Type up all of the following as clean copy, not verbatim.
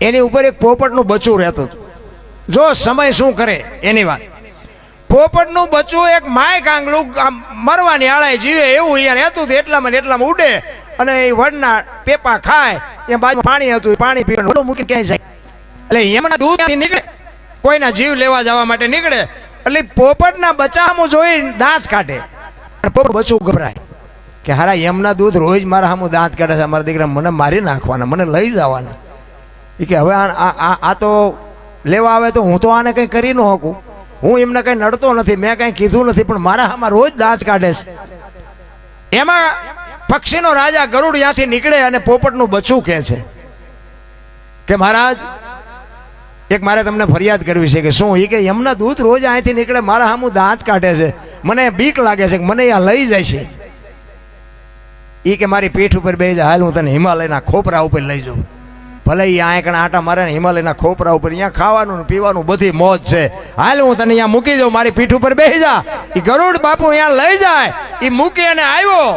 એની ઉપર એક પોપટનું બચ્ચું રહેતું હતું. જો સમય શું કરે એની વાત. પોપટનું બચ્ચું એક માય કાંગલું મરવાની આળાએ જીવે એવું અહીંયા રહેતું હતું. એટલામાં ને એટલામાં ઉડે અને એ વડના પેપા ખાય. એ બાજુ પાણી હતું, પાણી પીવાનું મૂકી ક્યાંય જાય. એટલે એમના દૂધથી નીકળે, કોઈના જીવ લેવા જવા માટે નીકળે. એટલે પોપટના બચ્ચામાં જોઈ દાંત કાઢે. પોપટ બચ્ચું ગભરાય કે હારા એમના દૂધ રોજ મારા સામું દાંત કાઢે છે, મારા દીકરા મને મારી નાખવાના, મને લઈ જવાના. એ કે હવે આ તો લેવા આવે તો હું તો આને કંઈ કરી ન શકું, હું એમને કંઈ નડતો નથી, મેં કંઈ કીધું નથી, પણ મારા આમાં રોજ દાંત કાઢે છે. એમાં પક્ષીનો રાજા ગરુડ ત્યાંથી નીકળે અને પોપટનું બચ્ચું કહે છે કે મહારાજ એક મારે તમને ફરિયાદ કરવી છે. કે શું? એ કે એમના દૂધ રોજ અહીંથી નીકળે, મારા સામું દાંત કાઢે છે, મને બીક લાગે છે કે મને આ લઈ જાય છે. એ કે મારી પીઠ ઉપર બેસી જાય, હાલ હું તને હિમાલયના ખોપરા ઉપર લઈ જાઉં. ભલે એ આંકણા આટા મારે ને હિમાલયના ખોપરા ઉપર, અહીંયા ખાવાનું ને પીવાનું બધી મોજ છે, હાલ હું તને અહીંયા મૂકી જાઉં, મારી પીઠ ઉપર બેસી જા. એ ગરુડ બાપુ અહીંયા લઈ જાય. એ મૂકી અને આવ્યો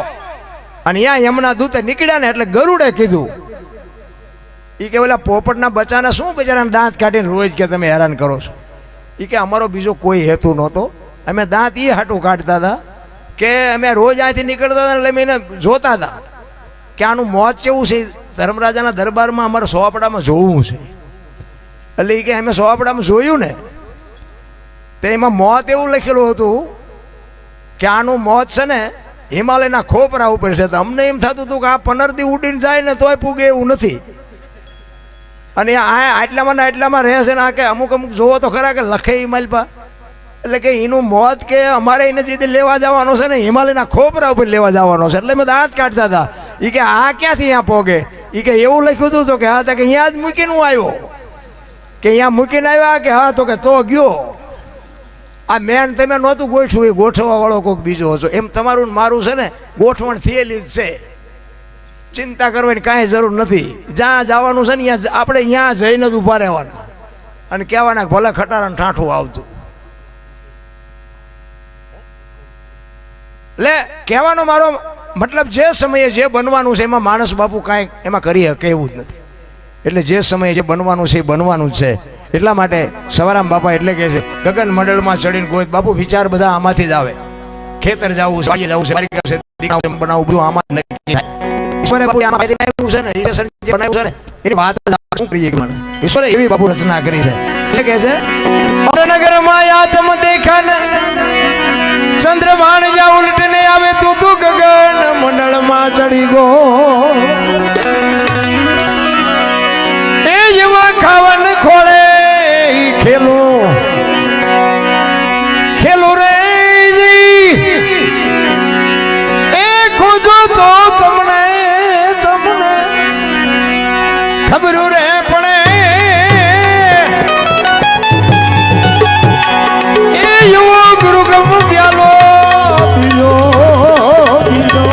અને અહીંયા યમના દૂતે નીકળ્યા ને એટલે ગરુડે કીધું, એ કે ઓલા પોપટના બચ્ચાને શું બિચારાને દાંત કાઢીને રોજ કે તમે હેરાન કરો છો. એ કે અમારો બીજો કોઈ હેતુ નહોતો, અમે દાંત એ હાટું કાઢતા હતા કે અમે રોજ અહીંથી નીકળતા હતા એટલે અમે એને જોતા હતા કે આનું મોત કેવું છે, ધર્મરાજાના દરબારમાં અમારે સોપડામાં જોવું છે. એટલે એ કે અમે સોપડામાં જોયું ને તો એમાં મોત એવું લખેલું હતું કે આનું મોત છે ને હિમાલયના ખોપરા ઉપર છે. તો અમને એમ થતું હતું કે આ પનરથી ઉડીને જાય ને તોય પૂગે એવું નથી. અને આટલામાં રહે છે ને, કે અમુક જોવો તો ખરા કે લખે હિમાલપા, એટલે કે એનું મોત કે અમારે એને જે લેવા જવાનો છે ને હિમાલયના ખોપરા ઉપર લેવા જવાનો છે. એટલે અમે દાંત કાઢતા હતા. એ કે આ ક્યાંથી અહીંયા પોગે? એ કે એવું લખ્યું હતું કે હા, તો કે અહીંયા જ મૂકીને આવ્યો, કે અહીંયા મૂકીને આવ્યા કે હા, તો કે તો ગયો. આ મેન તમે નહોતું ગોઠવું, એ ગોઠવવા વાળો કોઈક બીજો હતો. એમ તમારું મારું છે ને ગોઠવણ થયેલી જ છે, ચિંતા કરવાની કાંઈ જરૂર નથી. જ્યાં જવાનું છે ને આપણે અહીંયા જઈને જ ઊભા રહેવાના અને કહેવાના ભલે ખટારાને ઠાઠું આવતું. એટલે કહેવાનો મારો મતલબ જે સમયે જે બનવાનું છે એમાં માણસ બાપુ કાંઈ એમાં કરી શકે એવું જ નથી. એટલે જે સમયે જે બનવાનું છે એ બનવાનું જ છે. એટલા માટે સવારામ બાપા એટલે કહે છે ગગન મંડળમાં ચડીને કોઈ બાપુ વિચાર બધા આમાંથી જ આવે. ખેતર જવું છે, વાડીએ જવું છે, બનાવવું બધું આમાં નક્કી થાય. ઈશ્વરે એની વાત શું કરીએ કે ઈશ્વરે એવી બાપુ રચના કરી છે. એટલે કે છે નગરમાં આત્મ દેખાન ચંદ્રમાન જા ઉલટને આવે તું ગગન મંડળમાં ચડી ગો. એ જેવા ખાવન ખોળે ખેલું ખેલું રે એ ખોજો તો તમને ખબર રે પડે. એ યુવો ગુરુ ગમ પ્યાલો પીજો પીજો.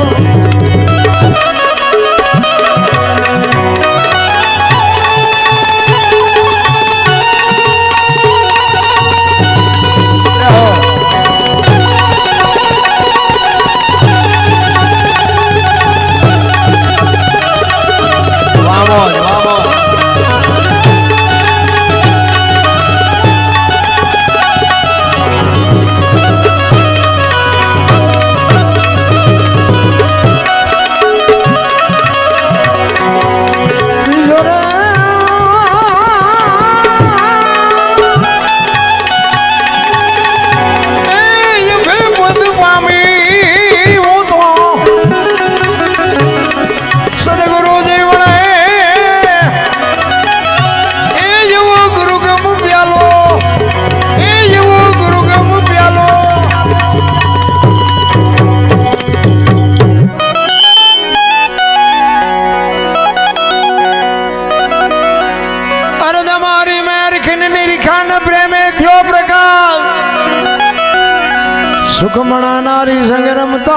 સુખમણા નારી સંગ રમતા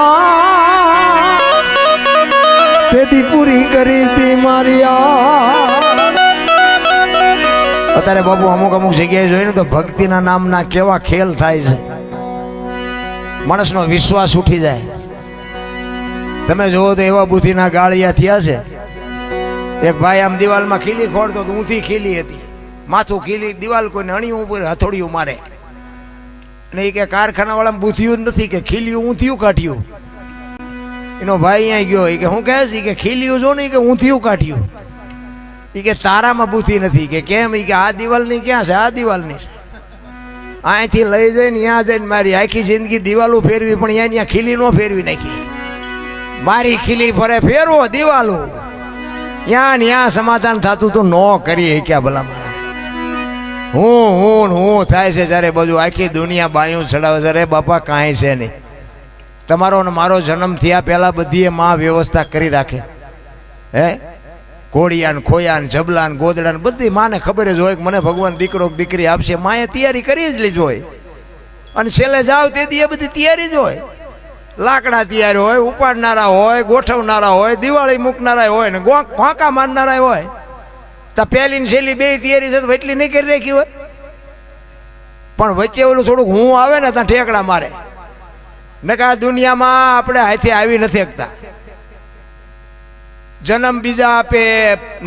તેથી પૂરી કરી હતી મારી. અત્યારે બાપુ અમુક જગ્યાએ જોઈને તો ભક્તિના નામના કેવા ખેલ થાય છે, માણસનો વિશ્વાસ ઉઠી જાય. તમે જોવો તો એવા બુદ્ધિના ગાળિયા થયા છે એક ભાઈ આમ દિવાલમાં ખીલી ખોડતો તો ઊંધી ખીલી હતી, માથું ખીલી દિવાલ કોઈને અણીયું ઉપર હથોડિયું મારે. અને એ કે કારખાના વાળા બુથિયું જ નથી કે ખીલિયું ઊંધિયું કાઢ્યું. એનો ભાઈ અહીંયા ગયો, એ કે હું કહે છે કે ખીલિયું જો ને કે ઊંધિયું કાઢ્યું. એ કે તારામાં બુથી નથી કે કેમ? એ કે આ દિવાલની ક્યાં છે? આ દિવાલની છે. અહીંથી લઈ જઈને ત્યાં જઈને મારી આખી જિંદગી દિવાલો ફેરવી, પણ ત્યાં ખીલી નો ફેરવી નાખી. મારી ખીલી ફરે ફેરવો દિવાલો, ત્યાં સમાધાન થતું તો ન કરીએ ક્યાં ભલામણ. હું થાય છે જ્યારે બધું આખી દુનિયા બાયું ચડાવે છે. અરે બાપા કાંઈ છે નહીં. તમારો ને મારો જન્મ થયા પહેલા બધી માં વ્યવસ્થા કરી રાખે. હે ઘોડિયાન ખોયાન જબલાન ગોદડાન બધી માને ખબર જ હોય કે મને ભગવાન દીકરો દીકરી આપશે. માએ તૈયારી કરી જ લીધી હોય, અને છેલ્લે જાવ તે દી એ બધી તૈયારી જ હોય. લાકડા તૈયાર હોય, ઉપાડનારા હોય, ગોઠવનારા હોય, દિવાળી મૂકનારા હોય ને ઘોંકા મારનારા હોય. તો પહેલી ને છેલ્લી બે તૈયારી છે તો એટલી નહીં કરી રાખી હોય. પણ વચ્ચે ઓલું થોડુંક હું આવે ને ત્યાં ઠેકડા મારે ને કે આ દુનિયામાં આપણે હાથે આવી નથી શકતા. જન્મ બીજા આપે,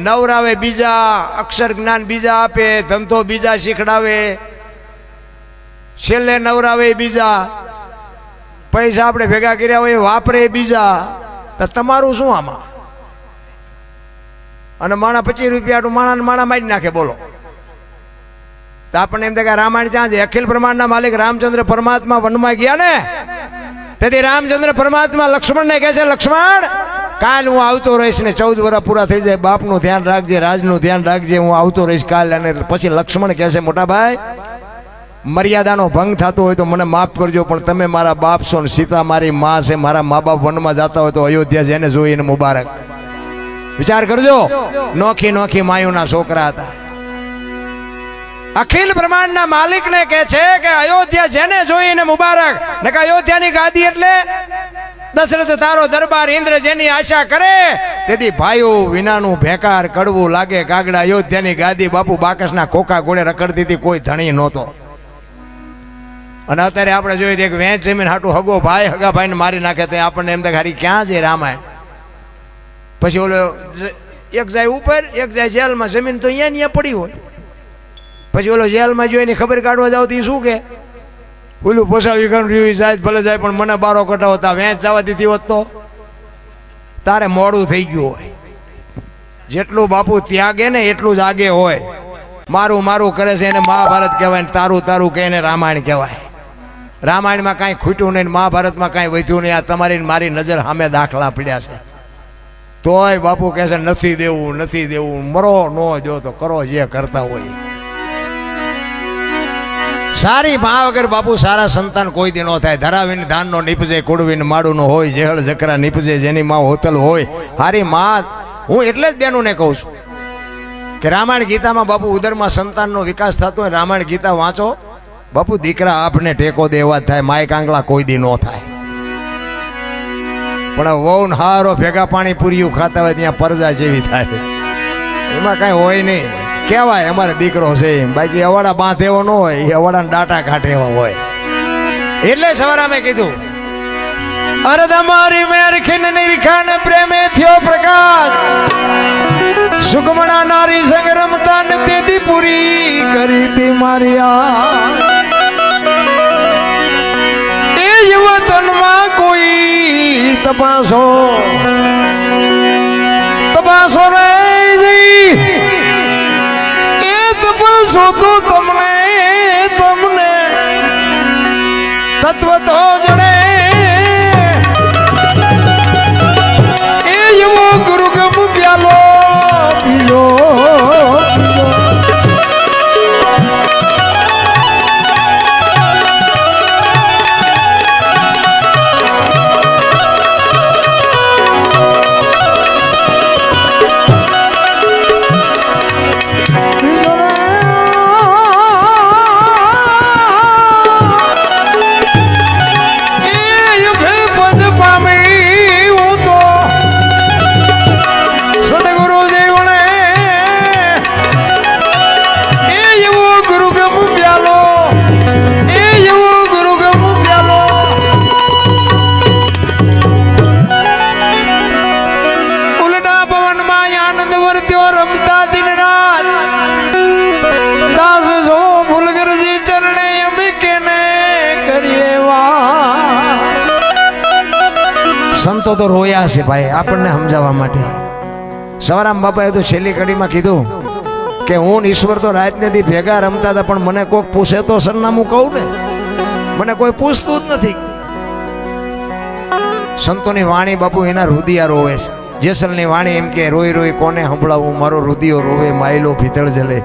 નવરાવે બીજા, અક્ષર જ્ઞાન બીજા આપે, ધંધો બીજા શીખડાવે, છેલ્લે નવરાવે બીજા, પૈસા આપણે ભેગા કર્યા હોય વાપરે બીજા. તો તમારું શું આમાં? અને માણા 25 રૂપિયા માણા મારી નાખે. બોલો તો આપણને એમ થાય કે રામાયણ ક્યાં છે? અખિલ બ્રહ્માંડના માલિક રામચંદ્ર પરમાત્મા વનમાં ગયા ને, તેથી રામચંદ્ર પરમાત્મા લક્ષ્મણને કહે છે, લક્ષ્મણ કાલ હું આવતો રહીશ ને 14 વર્ષ પૂરા થઈ જાય, બાપનું ધ્યાન રાખજે, રાજનું ધ્યાન રાખજે, હું આવતો રહીશ કાલ. અને પછી લક્ષ્મણ કહે છે, મોટા ભાઈ મર્યાદાનો ભંગ થતો હોય તો મને માફ કરજો, પણ તમે મારા બાપ છો ને સીતા મારી માં છે, મારા મા બાપ વનમાં જતા હોય તો અયોધ્યા જેને જોઈને મુબારક. વિચાર કરજો, નોખી નોખી માયુના છોકરા હતા. અખિલ બ્રહ્માંડના માલિકને કહે છે કે અયોધ્યા જેને જોઈને મુબારક. ને કે અયોધ્યાની ગાદી એટલે દશરથ તારો દરબાર ઇન્દ્ર જેની આશા કરે, તેથી ભાઈઓ વિનાનું ભેકાર કડવું લાગે કાગડા. અયોધ્યાની ગાદી બાપુ બાકસના ખોખા ગોળે રખડતી હતી, કોઈ ધણી નહોતો. અને અત્યારે આપણે જોઈએ એક વેચ જમીન હાટું હગો ભાઈ હગા ભાઈને મારી નાખે તો આપણને એમ થાય ક્યાં છે રામાયણ. પછી ઓલો એક જાય ઉપર, એક જાય જેલમાં. જમીન તો અહીંયા પડી હોય. પછી ઓલો જેલમાં જોઈને ખબર કાઢવા જાવ તો શું કે ઓલું પોસાવી ગયું જાય ભલે જાય, પણ મને બારો કટાવો તા વેચ જવા દીધી હોત તો તારે મોડું થઈ ગયું હોય. જેટલું બાપુ ત્યાગે ને એટલું જ આગે હોય. મારું મારું કરે છે એને મહાભારત કહેવાય, ને તારું તારું કહે ને રામાયણ કહેવાય. રામાયણમાં કાંઈ ખૂટ્યું નહીં, મહાભારતમાં કાંઈ વધ્યું નહીં. આ તમારી મારી નજર સામે દાખલા પડ્યા છે. તોય બાપુ કહે છે નથી દેવું, નથી દેવું. મરો નો જો તો કરો જે કરતા હોય. સારી મા વગર બાપુ સારા સંતાન કોઈ દી ન થાય. ધરાવીને ધાનનો નીપજે, કુડવીને માડુનો હોય, જેહળ જકરા નીપજે જેની માં હોતલ હોય. હારી માં હું એટલે જ બેનુંને કહું છું કે રામાયણ ગીતામાં બાપુ ઉદરમાં સંતાનનો વિકાસ થતો હોય. રામાયણ ગીતા વાંચો બાપુ, દીકરા આપને ટેકો દે એવા જ થાય. માય કાંગલા કોઈ દી ન થાય. પણ વહુ હારો ભેગા પાણી પૂરીયું ખાતા હોય ત્યાં પરજા જેવી થાય. એમાં કાંઈ હોય નહીં. કહેવાય અમારે દીકરો છે એમ, બાકી અવાડા બાંધ એવો ન હોય, એ અવાડાના ડાટા કાઢે એવા હોય. એટલે સવારે અમે કીધું અરે તમારી મેર ખીન નિરીખાને પ્રેમે થયો પ્રકાશ, સુકમણા નારી સંગ રમતા ને તેથી પૂરી કરી તી મારી એ યુવતનમાં કોઈ તપાસો તપાસો રે જઈ એ તપાસો તો તમને તમને તત્વ તો જડે એ એવો ગુરુગમ પ્યાલો પીલો સંતો તો રોયા છે ભાઈ આપણને સમજાવવા માટે. સવારામ બાપાએ તો છેલ્લી કડીમાં કીધું કે હું ઈશ્વર તો રાત ને દી ભેગા રમતા હતા, પણ મને કોઈક પૂછે તો સરનામું કહું ને, મને કોઈ પૂછતું જ નથી. સંતોની વાણી બાપુ એના રુદિયા રોવે છે. જેસલની વાણી એમ કે રોઈ રોઈ કોને સંભળાવું, મારો રુદિયો રોવે માયલો ભીતળ જલે.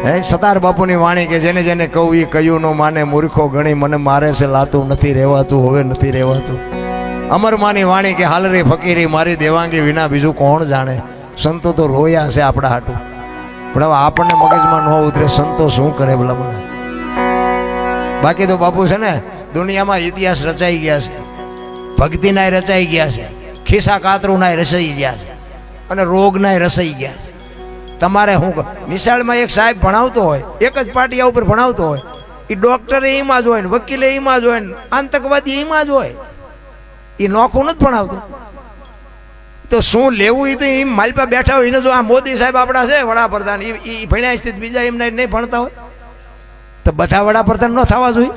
હે સતાર બાપુની વાણી કે જેને જેને કહું એ કયું નો માને, મૂર્ખો ગણી મને મારે છે લાતું નથી રહેવાતું, હવે નથી રહેવાતું. અમરમાની વાણી કે હાલ રે ફકીરી મારી દેવાંગી વિના બીજું કોણ જાણે. સંતો તો રોયા છે આપણા હાટું, પણ હવે આપણને મગજમાં ન ઉતરે સંતો શું કરે ભલા મને. બાકી તો બાપુ છે ને દુનિયામાં ઇતિહાસ રચાઈ ગયા છે, ભક્તિના રચાઈ ગયા છે, ખિસ્સા કાતરુંના રચાઈ ગયા છે, અને રોગના રચાઈ ગયા છે. તમારે શું નિશાળમાં એક સાહેબ ભણાવતો હોય, એક જ પાટિયા ઉપર ભણાવતો હોય, એ ડોક્ટરે એમાં જ હોય ને, વકીલે એમાં જ હોય ને, આતંકવાદી એમાં જ હોય, એ નોખું નથી ભણાવતું. તો શું લેવું એ તો એમ માલપા બેઠા હોય એને જો આ મોદી સાહેબ આપણા છે વડાપ્રધાન, એ ભણ્યા સ્થિત બીજા એમને નહીં ભણતા હોય તો બધા વડાપ્રધાન ન થવા જોઈએ.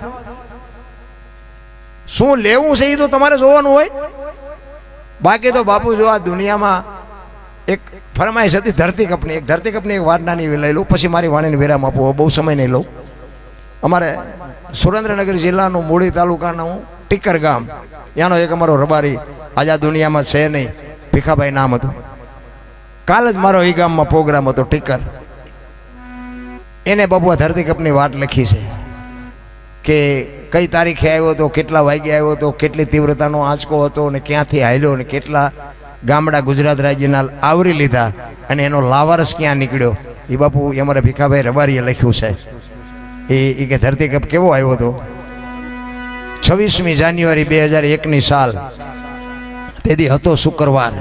શું લેવું છે એ તો તમારે જોવાનું હોય. બાકી તો બાપુ જો આ દુનિયામાં એક ફરમાઈશ હતી ધરતીકપની, એક ધરતીકપની એક વાત નાની લઈ લઉં, પછી મારી વાણીને વિરામ આપવો, બહુ સમય નહીં લઉં. અમારે સુરેન્દ્રનગર જિલ્લાનું મૂળી તાલુકાનું ટીકર ગામ, ત્યાંનો એક અમારો રબારી આજ આ દુનિયામાં છે નહીં, ભીખાભાઈ નામ હતું. કાલ જ મારો એ ગામમાં પ્રોગ્રામ હતો ટીકર. એને બાપુ ધરતીકપની વાત લખી છે કે કઈ તારીખે આવ્યો હતો, કેટલા વાગે આવ્યો હતો, કેટલી તીવ્રતાનો આંચકો હતો, અને ક્યાંથી હાલ્યો, અને કેટલા ગામડા ગુજરાત રાજ્યના આવરી લીધા, અને એનો લાવારસ ક્યાં નીકળ્યો. એ બાપુ અમારા ભીખાભાઈ રબારીએ લખ્યું છે. એ કે ધરતીકપ કેવો આવ્યો હતો. 26મી જાન્યુઆરી 2001ની સાલ, તેથી હતો શુક્રવાર,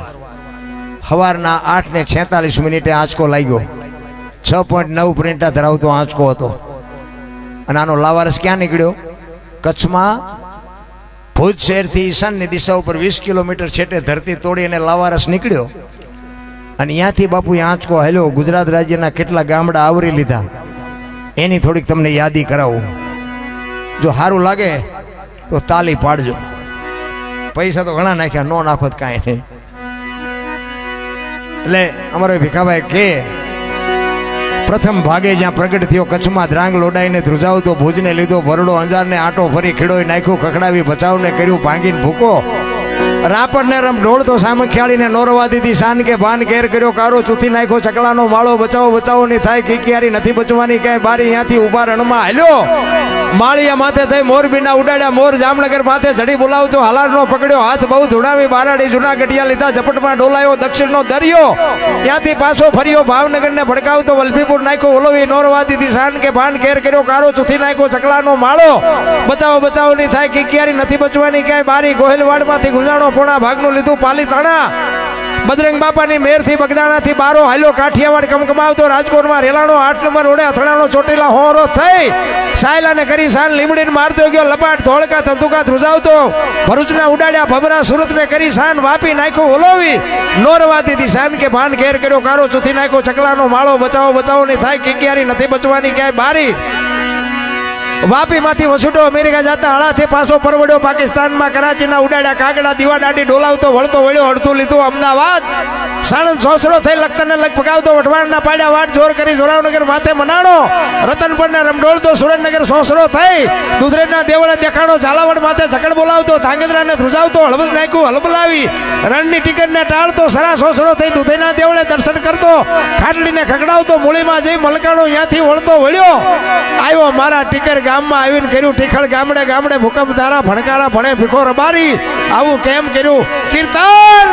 સવારના 8:46 આંચકો લાગ્યો. 6.9 પ્રિન્ટા ધરાવતો આંચકો હતો, અને આનો લાવારસ ક્યાં નીકળ્યો? કચ્છમાં ભુજ શહેરથી ઈશાનની દિશા ઉપર 20 કિલોમીટર છેટે ધરતી તોડી અને લાવારસ નીકળ્યો, અને ત્યાંથી બાપુ આંચકો હાલ્યો, ગુજરાત રાજ્યના કેટલા ગામડા આવરી લીધા. એની થોડીક તમને યાદી કરાવું. જો સારું લાગે તો તાલી પાડજો. પૈસા તો ઘણા નાખ્યા, નો નાખો તો કાંઈ નહીં. એટલે અમારો ભીખાભાઈ કે પ્રથમ ભાગે જ્યાં પ્રગટ થયો કચ્છમાં ધ્રાંગ લોડાઈને ધ્રુજાવતો, ભુજને લીધો ભરડો, અંજારને આટો ફરી ખીડોઈ નાખ્યું, ખખડાવી બચાવને કર્યું ભાંગીને ભૂકો, રાપરને રમ ઢોળતો સામખિયાળીને નોરવા દીધી શાન કે ભાન કેર કર્યો કારો, ચૂથી નાખ્યો ચકલાનો માળો, બચાવો બચાવો ની થાય કિકિયારી નથી બચવાની ક્યાંય બારી, ત્યાંથી ઉભા રણમાં હાલ્યો, માળિયા માથે થઈ મોરબીના ઉડાડ્યા મોર, જામનગર માથે જડી બોલાવતો હાલારનો પકડ્યો હાથ, બહુ ધુણાવી બારાડી જૂના ગઢિયા લીધા, ઝપટમાં ડોલાયો દક્ષિણનો દરિયો, ત્યાંથી પાછો ફર્યો ભાવનગરને ભડકાવતો, વલભીપુર નાખ્યો ઓલોવી, નોરવા દીધી શાન કે ભાન કેર કર્યો કારો, ચૂથી નાખ્યો ચકલાનો માળો, બચાવો બચાવો ની થાય કિકિયારી નથી બચવાની ક્યાંય બારી, ગોહિલવાડમાંથી ગુંજાણો પોણા ભાગનું લીધું પાલીતાણા, બજરંગ બાપાની મેરથી બગદાણાથી બારો હાલ્યો, કાઠિયાવાડ કમકમાવતો, રાજકોટમાં રેલાણો 8 નંબર ઓડે અથડાણો, ચોટીલા હોરો થઈ સાયલાને કરી સાન લીમડીને મારતો ગયો, લપાટ ધોળકા ધંધુકા ધ્રુજાવતો, ભરૂચના ઉડાડ્યા ભભરા, સુરતને કરી સાન વાપી નાખ્યો ઓલોવી, નોરવા દીધી શાન કે ભાન ઘેર કર્યો કારો, ચૂથી નાખ્યો ચકલાનો માળો, બચાવો બચાવો ની થાય કિકિયારી નથી બચવાની ક્યાંય બારી, વાપીમાંથી વસુડો અમેરિકા જતા હળાથી પાછો પરવડ્યો, પાકિસ્તાનમાં કરાચીના ઉડાડ્યા કાગડા, દીવા દાડી ડોલાવતો, વળતો વળ્યો, અડધું લીધું અમદાવાદ, સાણંદ સોસડો થઈ લખતરને લગ પગાવતો, વઢવાણના પાડ્યા વાટ જોર કરી જોરાવનગર માથે મનાણો, રતનપરના રમડોળતો, સુરેન્દ્રનગર સોસડો થઈ દુધરેજના દેવળે દેખાણો, ઝાલાવાડ માથે ઝકડ બોલાવતો, ધાંગધ્રાને ધ્રુજાવતો, હળબલ નાખ્યું હલબલાવી, રણની ટિકિટને ટાળતો, સરા સોસડો થઈ દુધઈના દેવળે દર્શન કરતો, ખાટલીને ખકડાવતો, મૂળીમાં જઈ મલકાણો ત્યાંથી વળતો વળ્યો, આવ્યો મારા ટીકર ગામમાં આવીને કર્યું ટીખળ, ગામડે ગામડે ભૂકંપ ધારા ભણકારા ભણે ભીખો રબારી, આવું કેમ કર્યું કીર્તન,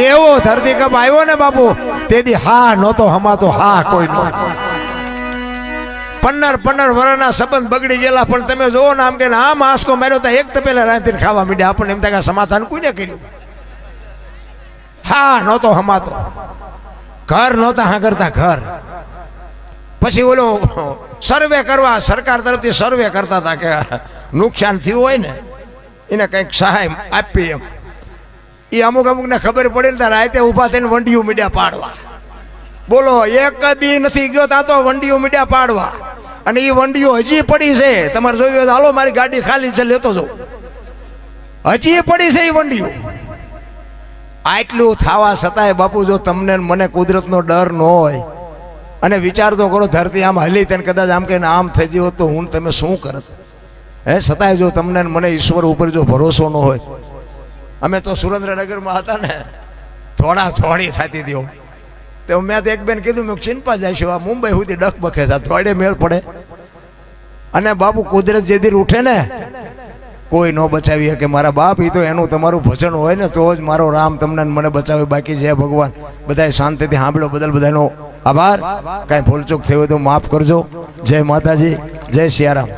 એવો ધરતીકંપ આવ્યો ને બાપુ, તેથી હા નહોતો હમાતો, હા કોઈ નહોતો. 15 વર્ષના સંબંધ બગડી ગયેલા, પણ તમે જોવો ને આમ કે આમ આંસકો માર્યો તો એક તપેલા રાંધીને ખાવા માંડ્યા, આપણને એમ થાય સમાધાન કોઈને કર્યું. હા નહોતો હમાતો, ઘર નહોતા હા કરતા ઘર. પછી ઓલો સર્વે કરવા સરકાર તરફથી સર્વે કરતા હતા કે નુકસાન થયું હોય ને એને કંઈક સહાય આપી, એમ એ અમુકને ખબર પડે ને રાતે ઊભા થઈને વંડીયું મીડિયા પાડવા. બોલો એક દી નથી ગયો ત્યાં તો વંડીયું મીડિયા પાડવા, અને એ વંડીઓ હજી પડી છે, તમારે જોયું હાલો મારી ગાડી ખાલી છે લેતો જાઉં, હજી પડી છે એ વંડીઓ. આટલું થવા છતાંય બાપુ જો તમને ને મને કુદરતનો ડર ન હોય અને વિચાર તો કરો ધરતી આમ હલી તેને કદાચ આમ કહીને આમ થઈ ગયો તો હું તમે શું કરત હે છતાંય જો તમને ને મને ઈશ્વર ઉપર જો ભરોસો ન હોય. અમે તો સુરેન્દ્રનગરમાં હતા ને થોડી થતી હતી તો મેં તો એક બેન કીધું મેં ચિંપા જઈશું આ મુંબઈ સુધી ડખ બખે છે થોડે મેળ પડે. અને બાપુ કુદરત જે દી ઉઠે ને કોઈ ન બચાવી શકે મારા બાપ. એ તો એનું તમારું ભજન હોય ને તો જ મારો રામ તમને ને મને બચાવે. બાકી જય ભગવાન. બધાય શાંતિથી સાંભળો. બદલ બધાનો આભાર. કાંઈ ભૂલચૂક થઈ હોય તો માફ કરજો. જય માતાજી, જય સિયારામ.